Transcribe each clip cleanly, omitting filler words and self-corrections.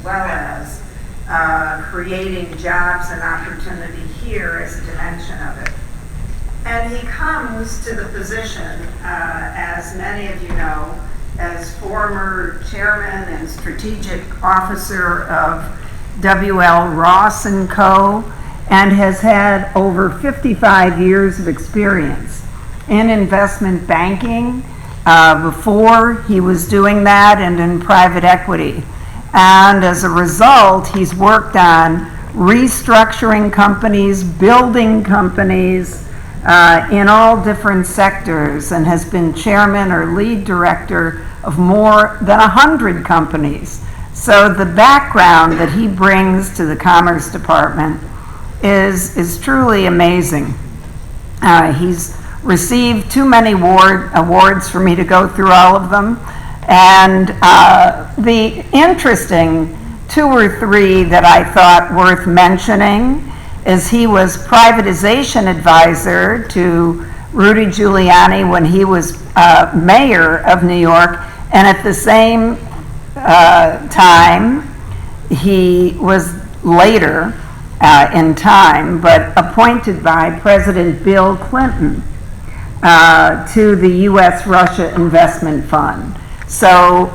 well as creating jobs and opportunity here as a dimension of it. And he comes to the position, as many of you know, as former chairman and strategic officer of W.L. Ross & Co., and has had over 55 years of experience in investment banking. Before he was doing that, and in private equity. And as a result, he's worked on restructuring companies, building companies in all different sectors, and has been chairman or lead director of more than 100 companies. So the background that he brings to the Commerce Department is truly amazing. He's received too many awards for me to go through all of them. And the interesting 2 or 3 that I thought worth mentioning is he was privatization advisor to Rudy Giuliani when he was mayor of New York, and at the same time he was later in time, but appointed by President Bill Clinton to the U.S.-Russia Investment Fund. So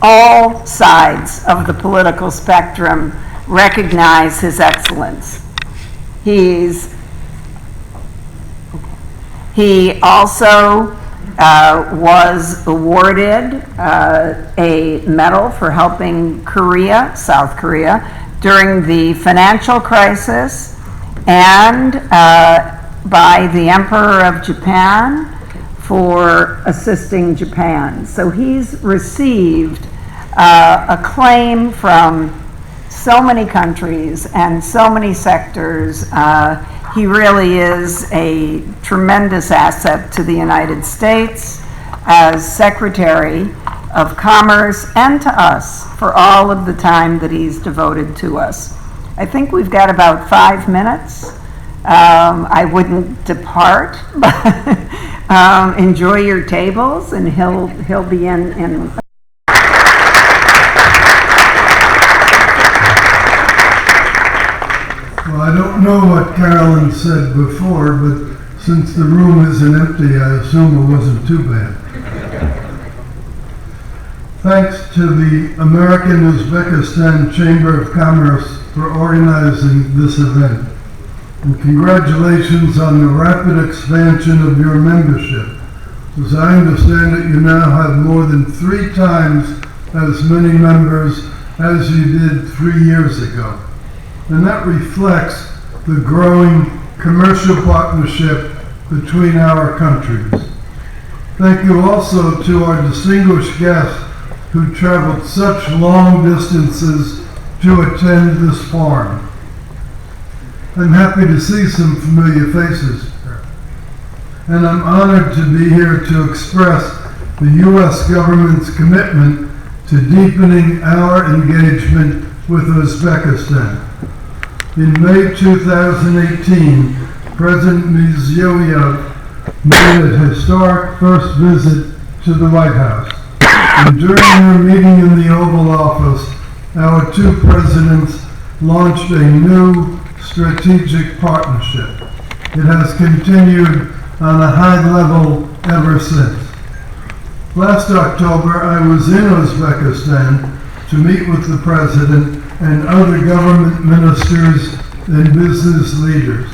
all sides of the political spectrum recognize his excellence. He also was awarded a medal for helping South Korea, during the financial crisis, and by the Emperor of Japan for assisting Japan. So he's received acclaim from so many countries and so many sectors. He really is a tremendous asset to the United States as Secretary of Commerce and to us for all of the time that he's devoted to us. I think we've got about 5 minutes. I wouldn't depart, but enjoy your tables, and he'll be in. Well, I don't know what Carolyn said before, but since the room isn't empty, I assume it wasn't too bad. Thanks to the American-Uzbekistan Chamber of Commerce for organizing this event. And congratulations on the rapid expansion of your membership. As I understand it, you now have more than 3 times as many members as you did 3 years ago. And that reflects the growing commercial partnership between our countries. Thank you also to our distinguished guests who traveled such long distances to attend this forum. I'm happy to see some familiar faces, and I'm honored to be here to express the U.S. government's commitment to deepening our engagement with Uzbekistan. In May 2018, President Mirziyoyev made a historic first visit to the White House. And during her meeting in the Oval Office, our 2 presidents launched a new strategic partnership. It has continued on a high level ever since. Last October, I was in Uzbekistan to meet with the president and other government ministers and business leaders.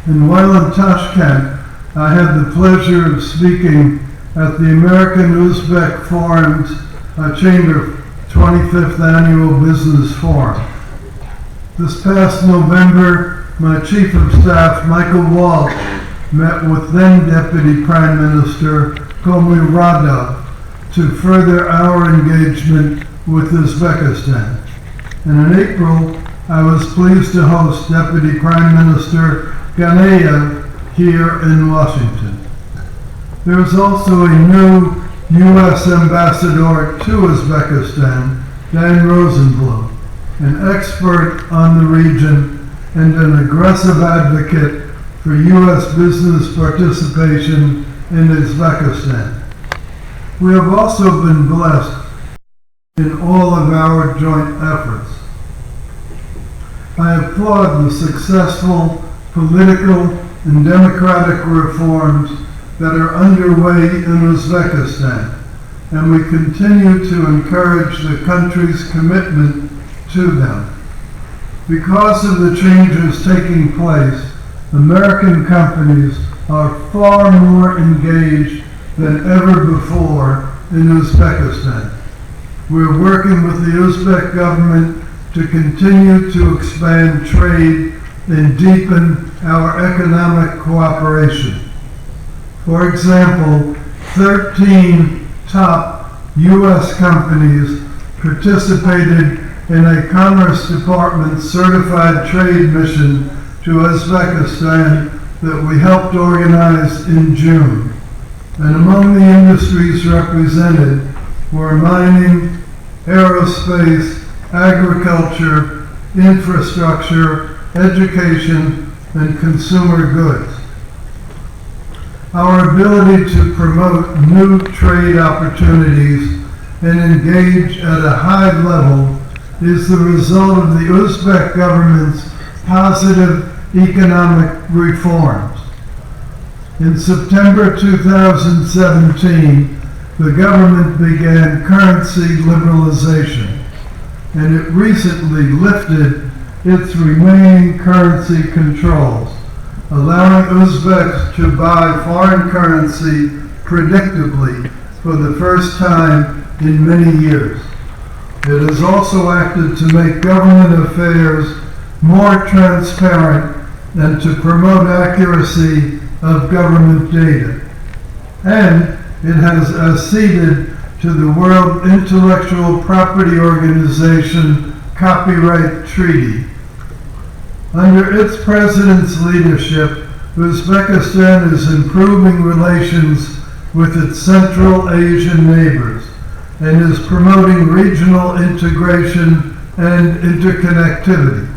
And while in Tashkent, I had the pleasure of speaking at the American-Uzbek Forum's Chamber 25th Annual Business Forum. This past November, my Chief of Staff, Michael Walsh, met with then Deputy Prime Minister Komi Radov to further our engagement with Uzbekistan. And in April, I was pleased to host Deputy Prime Minister Ganeyev here in Washington. There is also a new U.S. ambassador to Uzbekistan, Dan Rosenblum, an expert on the region and an aggressive advocate for U.S. business participation in Uzbekistan. We have also been blessed in all of our joint efforts. I applaud the successful political and democratic reforms that are underway in Uzbekistan, and we continue to encourage the country's commitment to them. Because of the changes taking place, American companies are far more engaged than ever before in Uzbekistan. We're working with the Uzbek government to continue to expand trade and deepen our economic cooperation. For example, 13 top U.S. companies participated in a Commerce Department certified trade mission to Uzbekistan that we helped organize in June. And among the industries represented were mining, aerospace, agriculture, infrastructure, education, and consumer goods. Our ability to promote new trade opportunities and engage at a high level is the result of the Uzbek government's positive economic reforms. In September 2017, the government began currency liberalization, and it recently lifted its remaining currency controls, allowing Uzbeks to buy foreign currency predictably for the first time in many years. It has also acted to make government affairs more transparent and to promote accuracy of government data. And it has acceded to the World Intellectual Property Organization Copyright Treaty. Under its president's leadership, Uzbekistan is improving relations with its Central Asian neighbors and is promoting regional integration and interconnectivity.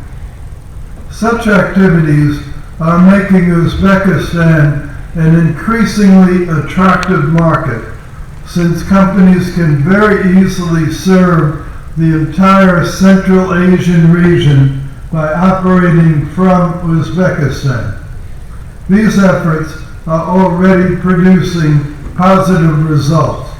Such activities are making Uzbekistan an increasingly attractive market, since companies can very easily serve the entire Central Asian region by operating from Uzbekistan. These efforts are already producing positive results.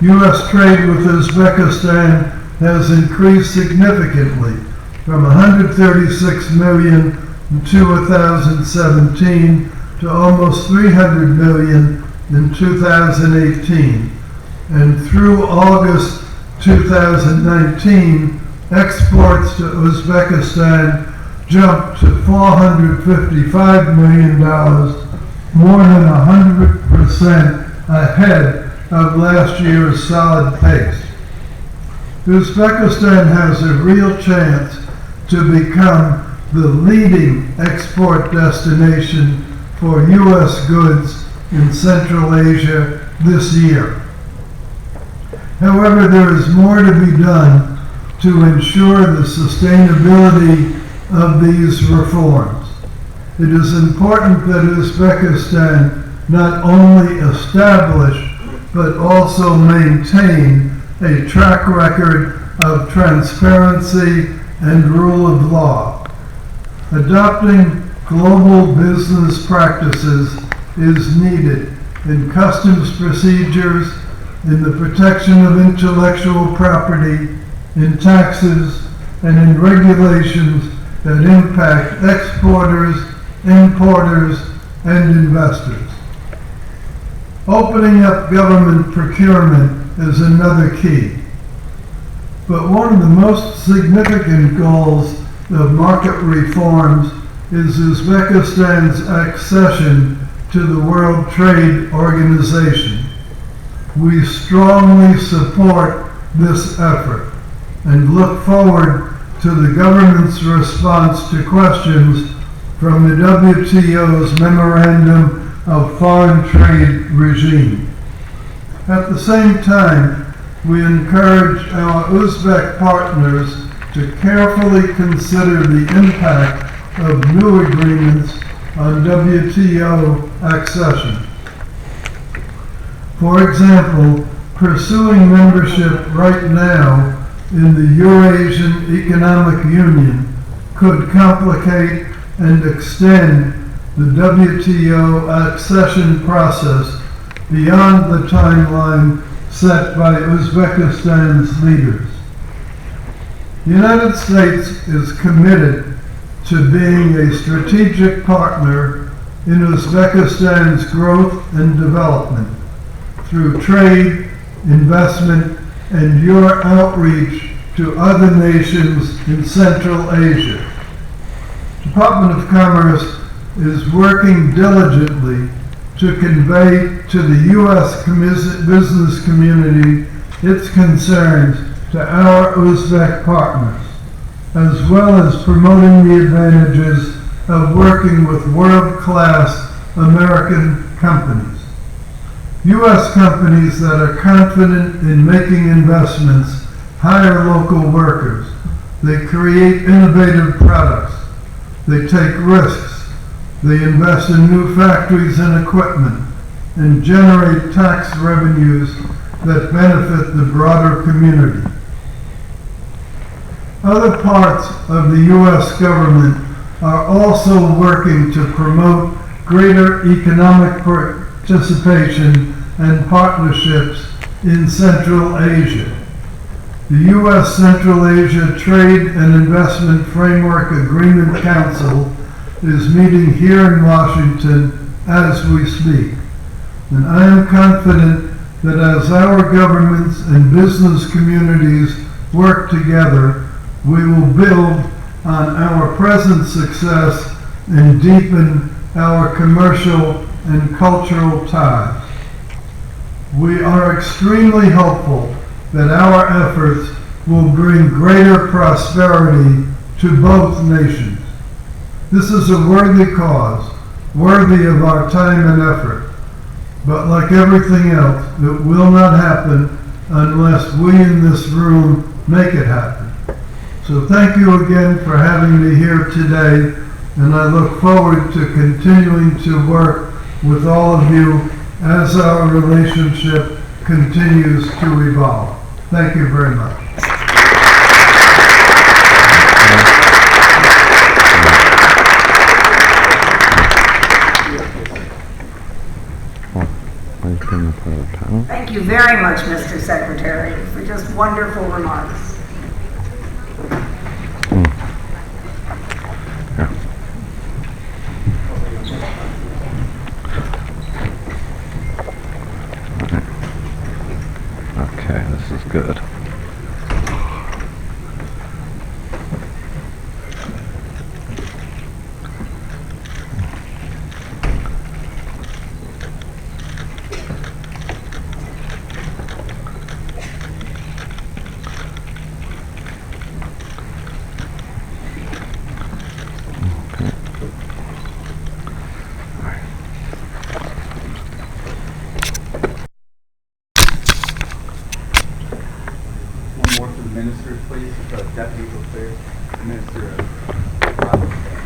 U.S. trade with Uzbekistan has increased significantly from 136 million in 2017 to almost 300 million in 2018. And through August 2019, exports to Uzbekistan jumped to $455 million, more than 100% ahead of last year's solid pace. Uzbekistan has a real chance to become the leading export destination for U.S. goods in Central Asia this year. However, there is more to be done to ensure the sustainability of these reforms. It is important that Uzbekistan not only establish but also maintain a track record of transparency and rule of law. Adopting global business practices is needed in customs procedures, in the protection of intellectual property, in taxes, and in regulations that impact exporters, importers, and investors. Opening up government procurement is another key. But one of the most significant goals of market reforms is Uzbekistan's accession to the World Trade Organization. We strongly support this effort and look forward to the government's response to questions from the WTO's Memorandum of Foreign Trade regime. At the same time, we encourage our Uzbek partners to carefully consider the impact of new agreements on WTO accession. For example, pursuing membership right now in the Eurasian Economic Union could complicate and extend the WTO accession process beyond the timeline set by Uzbekistan's leaders. The United States is committed to being a strategic partner in Uzbekistan's growth and development through trade, investment, and your outreach to other nations in Central Asia. Department of Commerce is working diligently to convey to the U.S. business community its concerns to our Uzbek partners, as well as promoting the advantages of working with world-class American companies. U.S. companies that are confident in making investments hire local workers. They create innovative products. They take risks. They invest in new factories and equipment and generate tax revenues that benefit the broader community. Other parts of the U.S. government are also working to promote greater economic participation and partnerships in Central Asia. The U.S. Central Asia Trade and Investment Framework Agreement Council is meeting here in Washington as we speak. And I am confident that as our governments and business communities work together, we will build on our present success and deepen our commercial and cultural ties. We are extremely hopeful that our efforts will bring greater prosperity to both nations. This is a worthy cause, worthy of our time and effort. But like everything else, it will not happen unless we in this room make it happen. So thank you again for having me here today, and I look forward to continuing to work with all of you as our relationship continues to evolve. Thank you very much. Thank you very much, Mr. Secretary, for just wonderful remarks. Okay, this is good. Ministers, please. Deputy Affairs Minister Ronald.